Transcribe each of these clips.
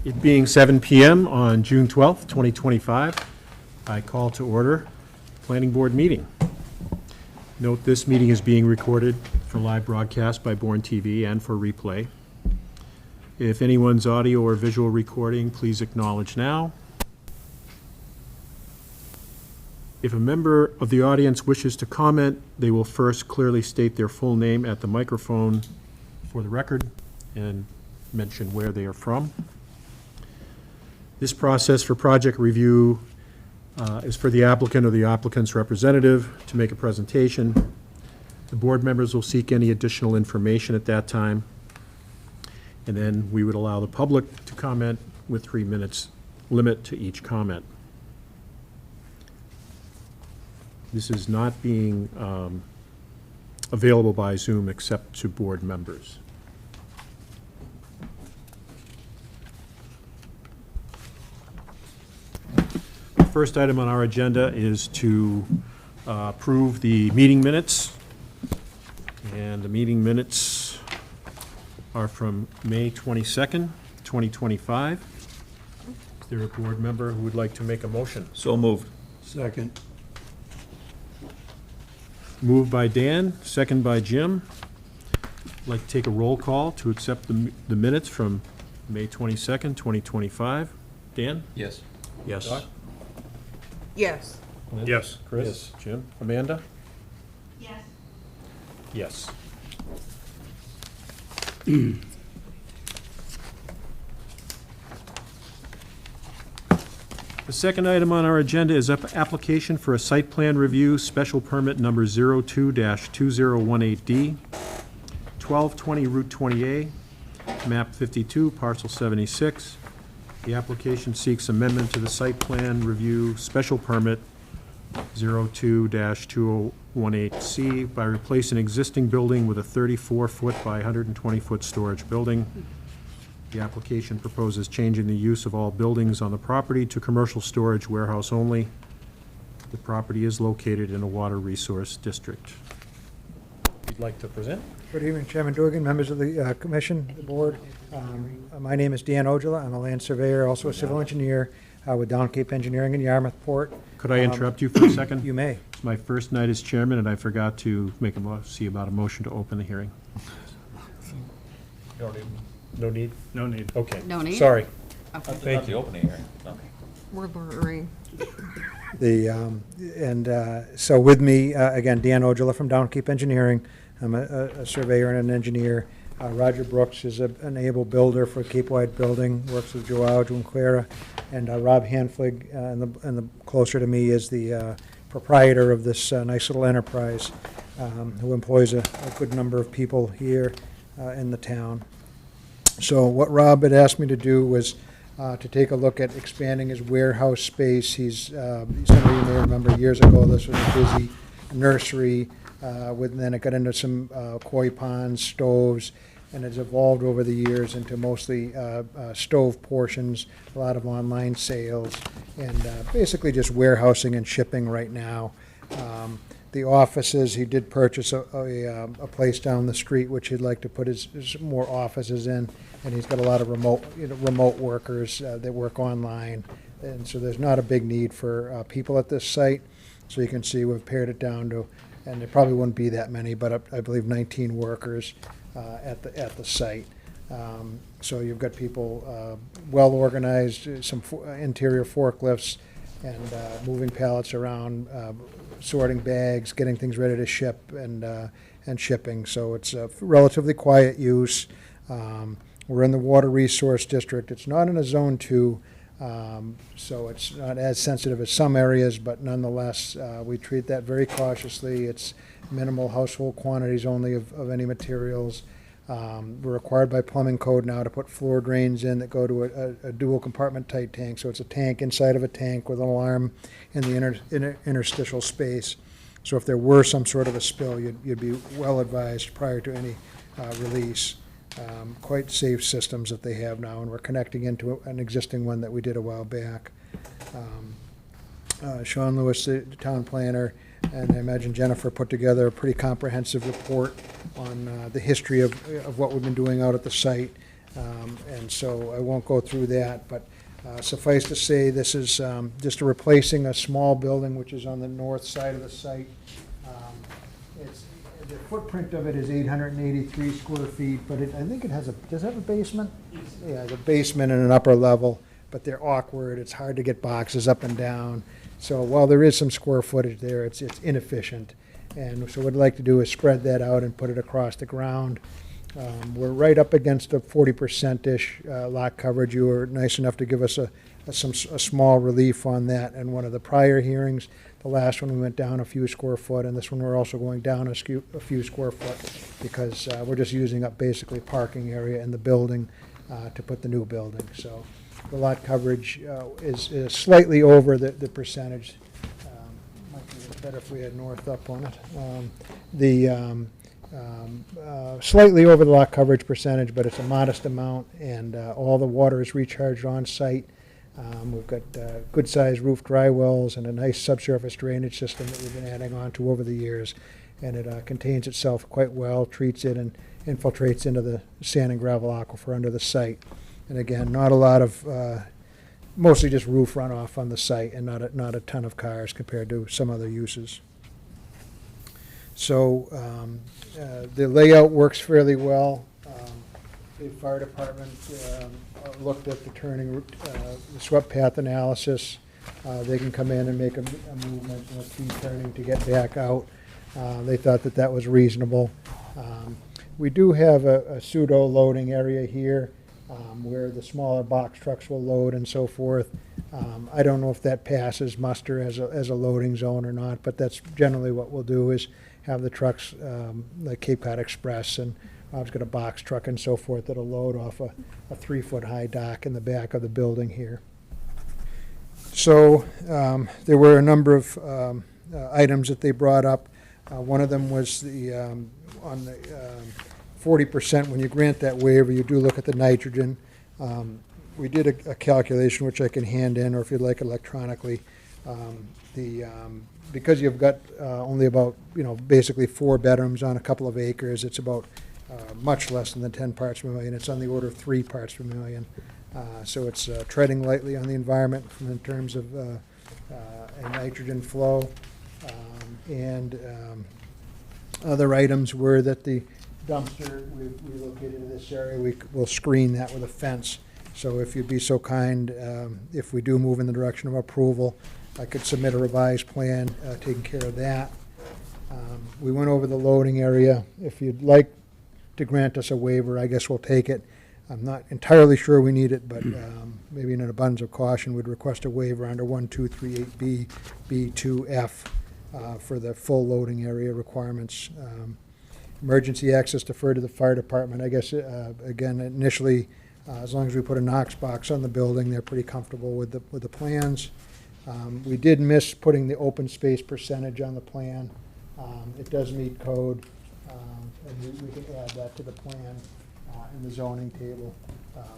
It being 7 p.m. on June 12th, 2025, I call to order Planning Board meeting. Note this meeting is being recorded for live broadcast by Bourne TV and for replay. If anyone's audio or visual recording, please acknowledge now. If a member of the audience wishes to comment, they will first clearly state their full name at the microphone for the record and mention where they are from. This process for project review is for the applicant or the applicant's representative to make a presentation. The board members will seek any additional information at that time. And then we would allow the public to comment with 3 minutes limit to each comment. This is not being available by Zoom except to board members. The first item on our agenda is to approve the meeting minutes. And the meeting minutes are from May 22nd, 2025. Is there a board member who would like to make a motion? So moved. Second. Moved by Dan, second by Jim. I'd like to take a roll call to accept the minutes from May 22nd, 2025. Dan? Yes. Yes. Doc? Yes. Yes. Chris? Jim? Amanda? Yes. Yes. The second item on our agenda is application for a site plan review, special permit number 02-2018D, 1220 Route 20A, map 52, parcel 76. The application seeks amendment to the site plan review special permit 02-2018C by replacing an existing building with a 34-foot by 120-foot storage building. The application proposes changing the use of all buildings on the property to commercial storage warehouse only. The property is located in a water resource district. You'd like to present? Good evening, Chairman Dugan, members of the commission, the board. My name is Dan Ojala. I'm a land surveyor, also a civil engineer with Down Cape Engineering in Yarmouthport. Could I interrupt you for a second? You may. It's my first night as chairman, and I forgot to make see about a motion to open the hearing. No need? No need. Okay. No need? Sorry. Okay. Thank you. Opening hearing. No. We're blurring. So with me, again, Dan Ojala from Down Cape Engineering. I'm a surveyor and an engineer. Roger Brooks is an able builder for Cape Wide Building, works with Joao Junquera. And Rob Hanflig, and the closer to me, is the proprietor of this nice little enterprise, who employs a good number of people here in the town. So what Rob had asked me to do was to take a look at expanding his warehouse space. Some of you may remember years ago, this was a busy nursery, then it got into some koi ponds, stoves, and it's evolved over the years into mostly stove portions, a lot of online sales, and basically just warehousing and shipping right now. The offices, he did purchase a place down the street which he'd like to put his more offices in, and he's got a lot of remote workers that work online, and so there's not a big need for people at this site. So you can see we've pared it down to, and there probably wouldn't be that many, but I believe 19 workers at the site. So you've got people well organized, some interior forklifts, and moving pallets around, sorting bags, getting things ready to ship, and shipping. So it's a relatively quiet use. We're in the water resource district. It's not in a zone 2, so it's not as sensitive as some areas, but nonetheless, we treat that very cautiously. It's minimal household quantities only of any materials. We're required by plumbing code now to put floor drains in that go to a dual compartment tight tank. So it's a tank inside of a tank with an alarm in the interstitial space. So if there were some sort of a spill, you'd be well advised prior to any release. Quite safe systems that they have now, and we're connecting into an existing one that we did a while back. Sean Lewis, the town planner, and I imagine Jennifer put together a pretty comprehensive report on the history of what we've been doing out at the site. And so I won't go through that, but suffice to say, this is just replacing a small building which is on the north side of the site. The footprint of it is 883 square feet, but I think it has does it have a basement? Yeah, the basement and an upper level, but they're awkward. It's hard to get boxes up and down. So while there is some square footage there, it's inefficient. And so what I'd like to do is spread that out and put it across the ground. We're right up against a 40%-ish lot coverage. You were nice enough to give us a small relief on that in one of the prior hearings. The last one, we went down a few square foot, and this one, we're also going down a few square foot because we're just using up basically parking area in the building to put the new building. So the lot coverage is slightly over the percentage. Might be better if we had north up on it. Slightly over the lot coverage percentage, but it's a modest amount, and all the water is recharged on site. We've got good-sized roof dry wells and a nice subsurface drainage system that we've been adding on to over the years. And it contains itself quite well, treats it, and infiltrates into the sand and gravel aquifer under the site. And again, not a lot of, mostly just roof runoff on the site and not a ton of cars compared to some other uses. So the layout works fairly well. The fire department looked at the turning, the swept path analysis. They can come in and make a movement, a T-turning to get back out. They thought that was reasonable. We do have a pseudo loading area here where the smaller box trucks will load and so forth. I don't know if that passes muster as a loading zone or not, but that's generally what we'll do is have the trucks, like Cape Cod Express, and Rob's got a box truck and so forth that'll load off a 3-foot-high dock in the back of the building here. So there were a number of items that they brought up. One of them was the on the 40%. When you grant that waiver, you do look at the nitrogen. We did a calculation which I can hand in, or if you'd like electronically. Because you've got only about basically 4 bedrooms on a couple of acres, it's about much less than the 10 parts per million. It's on the order of 3 parts per million. So it's treading lightly on the environment in terms of a nitrogen flow. Other items were that the dumpster we located in this area, we will screen that with a fence. So if you'd be so kind, if we do move in the direction of approval, I could submit a revised plan taking care of that. We went over the loading area. If you'd like to grant us a waiver, I guess we'll take it. I'm not entirely sure we need it, but maybe in an abundance of caution, we'd request a waiver under 1238B, B2F for the full loading area requirements. Emergency access deferred to the fire department. I guess, again, initially, as long as we put a Knox box on the building, they're pretty comfortable with the plans. We did miss putting the open space percentage on the plan. It does meet code, and we can add that to the plan in the zoning table.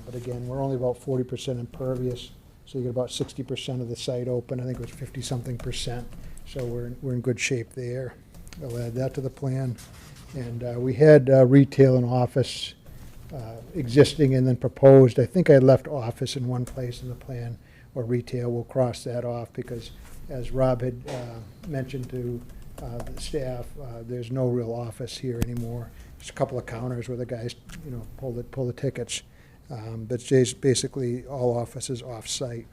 But again, we're only about 40% impervious, so you get about 60% of the site open. I think it was 50-something percent, so we're in good shape there. I'll add that to the plan. And we had retail and office existing and then proposed. I think I left office in one place in the plan, or retail. We'll cross that off because, as Rob had mentioned to the staff, there's no real office here anymore. There's a couple of counters where the guys, pull the tickets. But basically all offices off-site,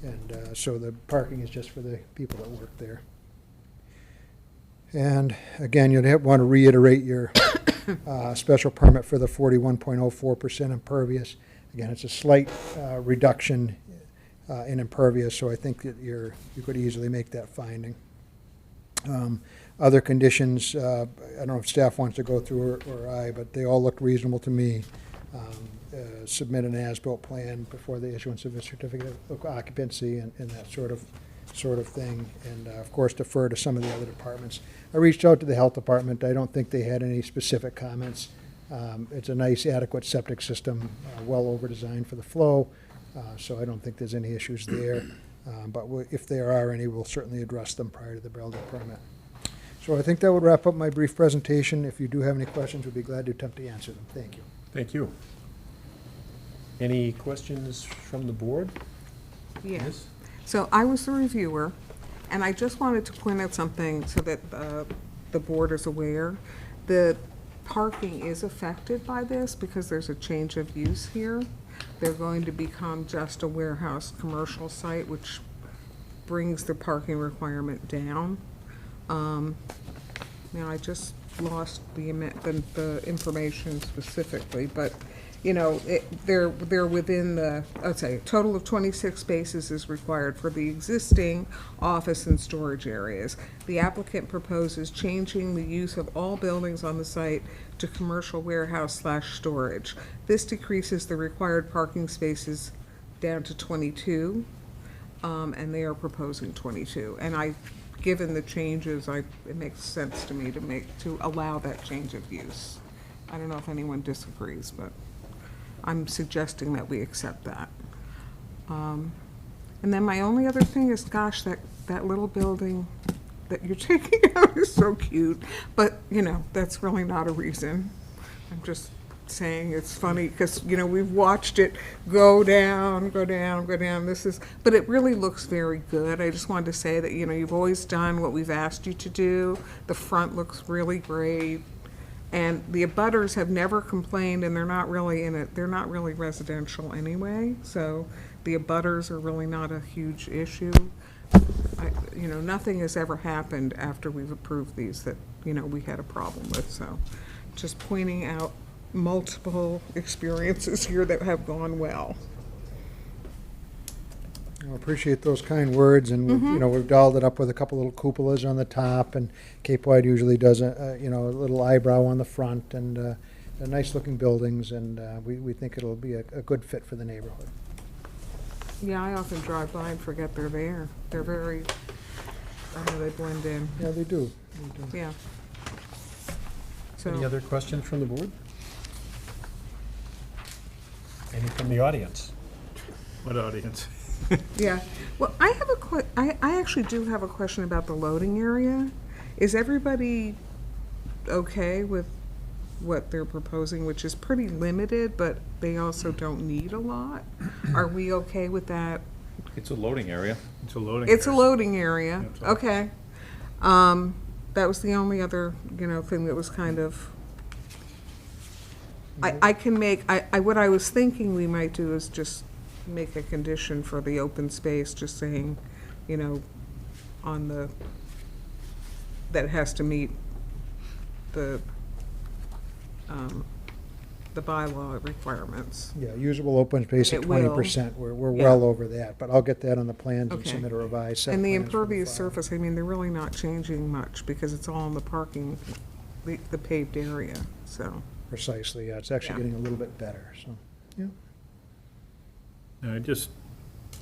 and so the parking is just for the people that work there. And again, you'd want to reiterate your special permit for the 41.04% impervious. Again, it's a slight reduction in impervious, so I think that you could easily make that finding. Other conditions, I don't know if staff wants to go through or I, but they all looked reasonable to me. Submit an as-built plan before the issuance of a certificate of occupancy and that sort of thing, and of course defer to some of the other departments. I reached out to the health department. I don't think they had any specific comments. It's a nice, adequate septic system, well over-designed for the flow, so I don't think there's any issues there. But if there are any, we'll certainly address them prior to the building permit. So I think that would wrap up my brief presentation. If you do have any questions, we'd be glad to attempt to answer them. Thank you. Thank you. Any questions from the board? Yes. So I was the reviewer, and I just wanted to point out something so that the board is aware. The parking is affected by this because there's a change of use here. They're going to become just a warehouse commercial site, which brings the parking requirement down. Now, I just lost the information specifically, but, you know, they're within the, let's say, a total of 26 spaces is required for the existing office and storage areas. The applicant proposes changing the use of all buildings on the site to commercial warehouse/storage. This decreases the required parking spaces down to 22, and they are proposing 22. And given the changes, it makes sense to me to allow that change of use. I don't know if anyone disagrees, but I'm suggesting that we accept that. And then my only other thing is, gosh, that little building that you're taking out is so cute, but, you know, that's really not a reason. I'm just saying it's funny because, you know, we've watched it go down, go down, go down. But it really looks very good. I just wanted to say that, you know, you've always done what we've asked you to do. The front looks really great. And the abutters have never complained, and they're not really residential anyway, so the abutters are really not a huge issue. You know, nothing has ever happened after we've approved these that, you know, we had a problem with, so just pointing out multiple experiences here that have gone well. I appreciate those kind words, and you know, we've dolled it up with a couple little cupolas on the top, and Cape Wide usually does a little eyebrow on the front, and they're nice looking buildings, and we think it'll be a good fit for the neighborhood. Yeah, I often drive by and forget they're there. They're very, I know they blend in, Yeah, they do. yeah. Any So, other questions from the board? Any from the audience? What audience? yeah, well, I actually do have a question about the loading area. Is everybody okay with what they're proposing, which is pretty limited, but they also don't need a lot? Are we okay with that? It's a loading area. It's a loading. It's a area. loading area, That's all. okay. That was the only other, you know, thing that was kind of, I can make, what I was thinking we might do is just make a condition for the open space, just saying, you know, that it has to meet the bylaw requirements. Yeah, usable open space at It will. 20%. We're Yeah. well over that, but I'll get that on the plans and Okay. submit a revised set. And the plans for impervious file. surface, I mean, they're really not changing much because it's all in the parking, the paved area, so. Precisely, yeah, it's actually Yeah. getting a little bit better, so, yeah. I just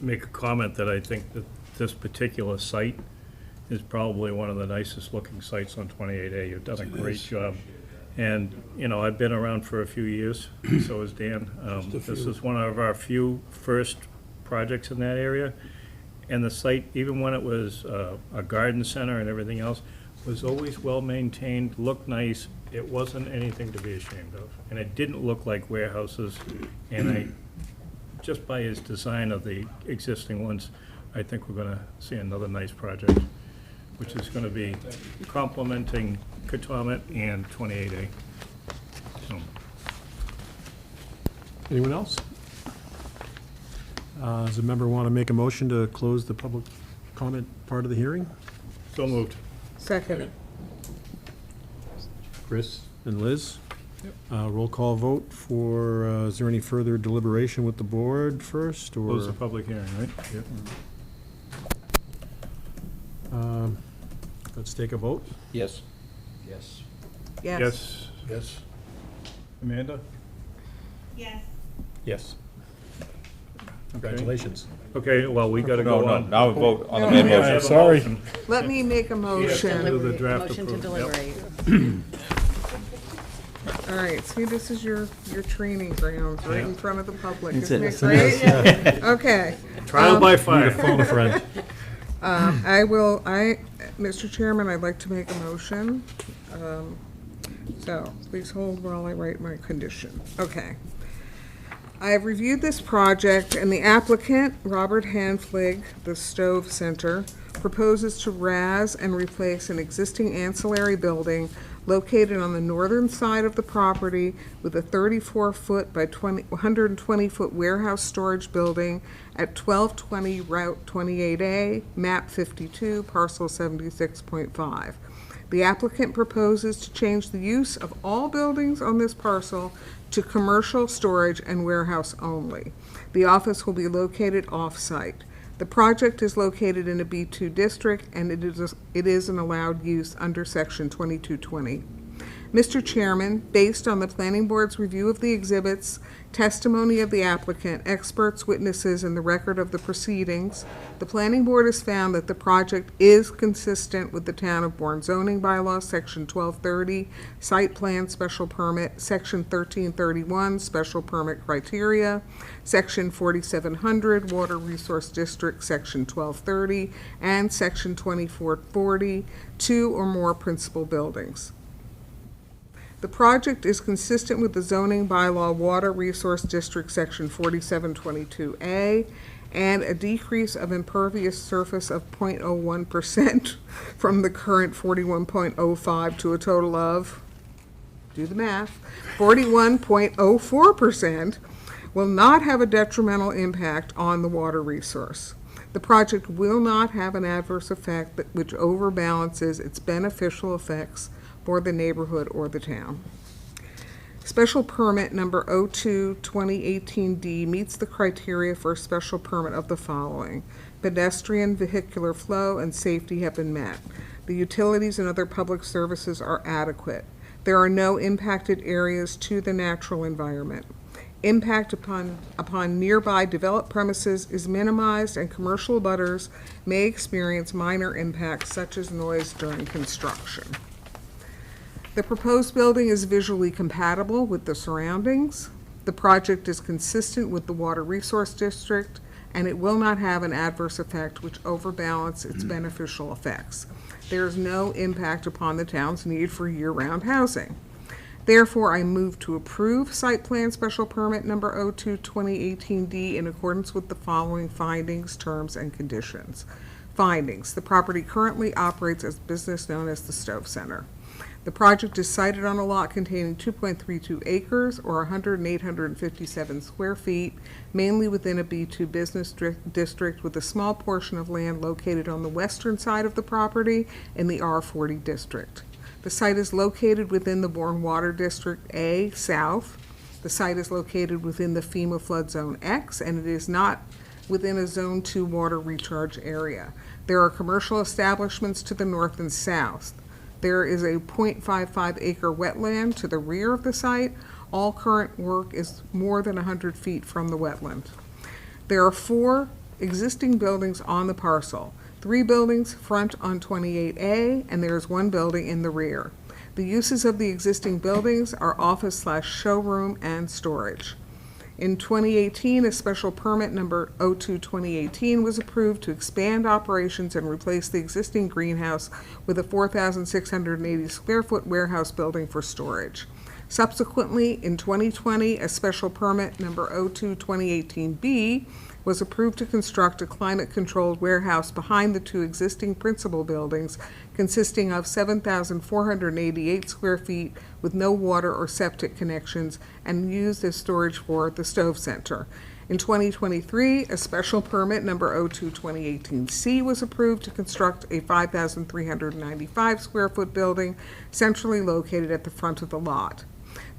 make a comment that I think that this particular site is probably one of the nicest looking sites on 28A. You've done a great job. And, you know, I've been around for a few years, so has Dan. This is one of our few first projects in that area. And the site, even when it was a garden center and everything else, was always well-maintained, looked nice. It wasn't anything to be ashamed of. And it didn't look like warehouses. And just by his design of the existing ones, I think we're gonna see another nice project, which is gonna be complementing Katomet and 28A. So, Anyone else? Does a member want to make a motion to close the public comment part of the hearing? so moved. Second. Chris and Liz? Roll call vote for, is there any further deliberation with the board first, or? Close the public hearing, right? Yep. Let's take a vote. Yes. Yes. Yes. Yes. Yes. Amanda? Yes. Congratulations. Okay, well, we gotta No, go no, on. now we vote on the No, main no, motion. Sorry. Let me make a motion. Do the draft Motion to approval. Yep. deliberate. All right, see, this is your training grounds, right in front of the public, It's isn't it. it great? Okay. Trial by fire. Phone a friend. Mr. Chairman, I'd like to make a motion. So, please hold while I write my condition. Okay. I have reviewed this project, and the applicant, Robert Hanflig, the Stove Center, proposes to razz and replace an existing ancillary building located on the northern side of the property with a 34-foot by 120-foot warehouse storage building at 1220 Route 28A, map 52, parcel 76.5. The applicant proposes to change the use of all buildings on this parcel to commercial storage and warehouse only. The office will be located off-site. The project is located in a B2 district, and it is an allowed use under Section 2220. Mr. Chairman, based on the Planning Board's review of the exhibits, testimony of the applicant, experts, witnesses, and the record of the proceedings, the Planning Board has found that the project is consistent with the Town of Bourne zoning bylaw, Section 1230, Site Plan Special Permit, Section 1331, Special Permit Criteria, Section 4700, Water Resource District, Section 1230, and Section 2440, 2 or more principal buildings. The project is consistent with the zoning bylaw Water Resource District Section 4722A and a decrease of impervious surface of 0.01% from the current 41.05 to a total of, do the math, 41.04% will not have a detrimental impact on the water resource. The project will not have an adverse effect which overbalances its beneficial effects for the neighborhood or the town. Special permit number 02-2018D meets the criteria for a special permit of the following. Pedestrian, vehicular flow, and safety have been met. The utilities and other public services are adequate. There are no impacted areas to the natural environment. Impact upon nearby developed premises is minimized, and commercial abutters may experience minor impacts such as noise during construction. The proposed building is visually compatible with the surroundings. The project is consistent with the Water Resource District, and it will not have an adverse effect which overbalances its beneficial effects. There is no impact upon the town's need for year-round housing. Therefore, I move to approve Site Plan Special Permit number 02-2018D in accordance with the following findings, terms, and conditions. Findings: the property currently operates as a business known as the Stove Center. The project is sited on a lot containing 2.32 acres or 108,857 square feet, mainly within a B2 business district with a small portion of land located on the western side of the property in the R40 district. The site is located within the Bourne Water District A, south. The site is located within the FEMA Flood Zone X, and it is not within a Zone 2 water recharge area. There are commercial establishments to the north and south. There is a 0.55 acre wetland to the rear of the site. All current work is more than 100 feet from the wetland. There are 4 existing buildings on the parcel. 3 buildings front on 28A, and there is 1 building in the rear. The uses of the existing buildings are office/showroom and storage. In 2018, a special permit number 02-2018 was approved to expand operations and replace the existing greenhouse with a 4,680 square foot warehouse building for storage. Subsequently, in 2020, a special permit number 02-2018B was approved to construct a climate-controlled warehouse behind the 2 existing principal buildings, consisting of 7,488 square feet with no water or septic connections and used as storage for the Stove Center. In 2023, a special permit number 02-2018C was approved to construct a 5,395 square foot building centrally located at the front of the lot.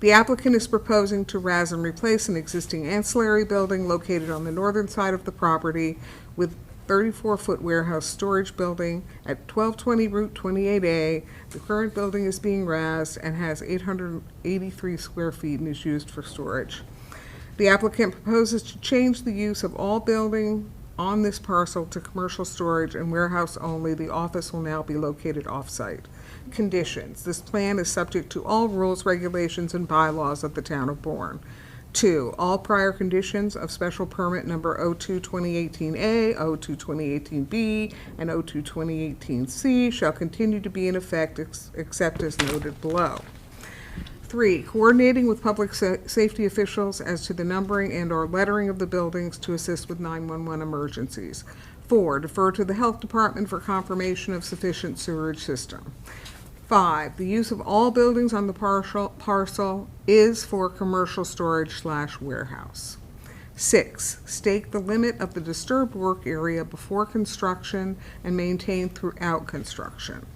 The applicant is proposing to razz and replace an existing ancillary building located on the northern side of the property with 34-foot warehouse storage building at 1220 Route 28A. The current building is being razzed and has 883 square feet and is used for storage. The applicant proposes to change the use of all building on this parcel to commercial storage and warehouse only. The office will now be located off-site. Conditions: this plan is subject to all rules, regulations, and bylaws of the Town of Bourne. 2, all prior conditions of special permit number 02-2018A, 02-2018B, and 02-2018C shall continue to be in effect except as noted below. 3, coordinating with public safety officials as to the numbering and/or lettering of the buildings to assist with 911 emergencies. 4, defer to the Health Department for confirmation of sufficient sewerage system. 5, the use of all buildings on the parcel is for commercial storage/warehouse. 6, stake the limit of the disturbed work area before construction and maintained throughout construction.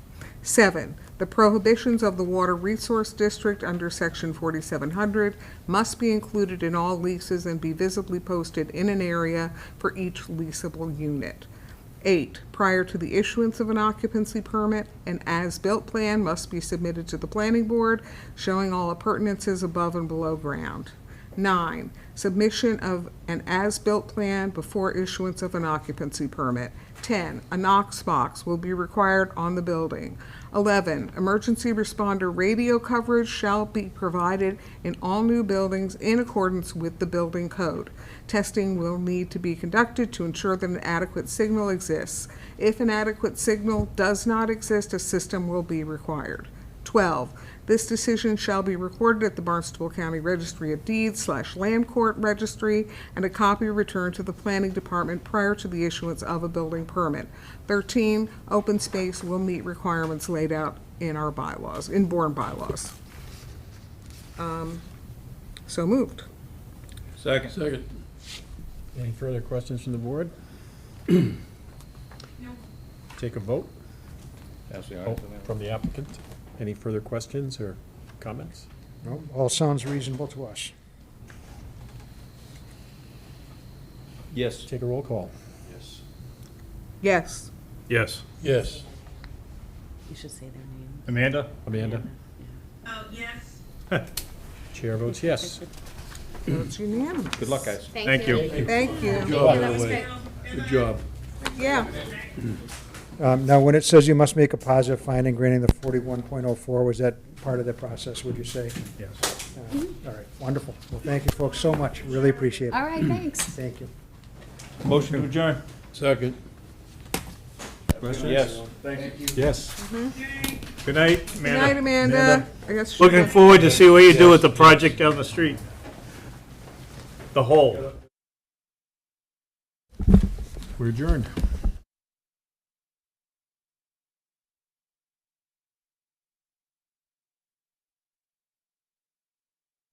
7, the prohibitions of the Water Resource District under Section 4700 must be included in all leases and be visibly posted in an area for each leasable unit. 8, prior to the issuance of an occupancy permit, an as-built plan must be submitted to the planning board showing all appurtenances above and below ground. 9, submission of an as-built plan before issuance of an occupancy permit. 10, a Knox box will be required on the building. 11, emergency responder radio coverage shall be provided in all new buildings in accordance with the building code. Testing will need to be conducted to ensure that an adequate signal exists. If an adequate signal does not exist, a system will be required. 12, this decision shall be recorded at the Barnstable County Registry of Deeds /Land Court Registry, and a copy returned to the Planning Department prior to the issuance of a building permit. 13, open space will meet requirements laid out in our bylaws, in Bourne bylaws. So moved. Second. Any further questions from the board? Take a vote. Pass the Oh, item to them. from the applicant. Any further questions or comments? No, all sounds reasonable to us. Yes. Take a roll call. Yes. Yes. Yes. Yes. You should say their name. Amanda? Amanda? Oh, yes. Chair votes yes. It's unanimous. Good luck, guys. Thank you. Thank you. Good job. Yeah. Now, when it says you must make a positive finding granting the 41.04, was that part of the process, would you say? Yes. All right, wonderful. Well, thank you folks so much. Really appreciate it. All right, thanks. Thank you. Motion to adjourn. Second. Yes. Yes. Good night, Good night, Amanda. Amanda. I guess she Looking can- forward to see what you do with the project down the street. The hole. We're adjourned.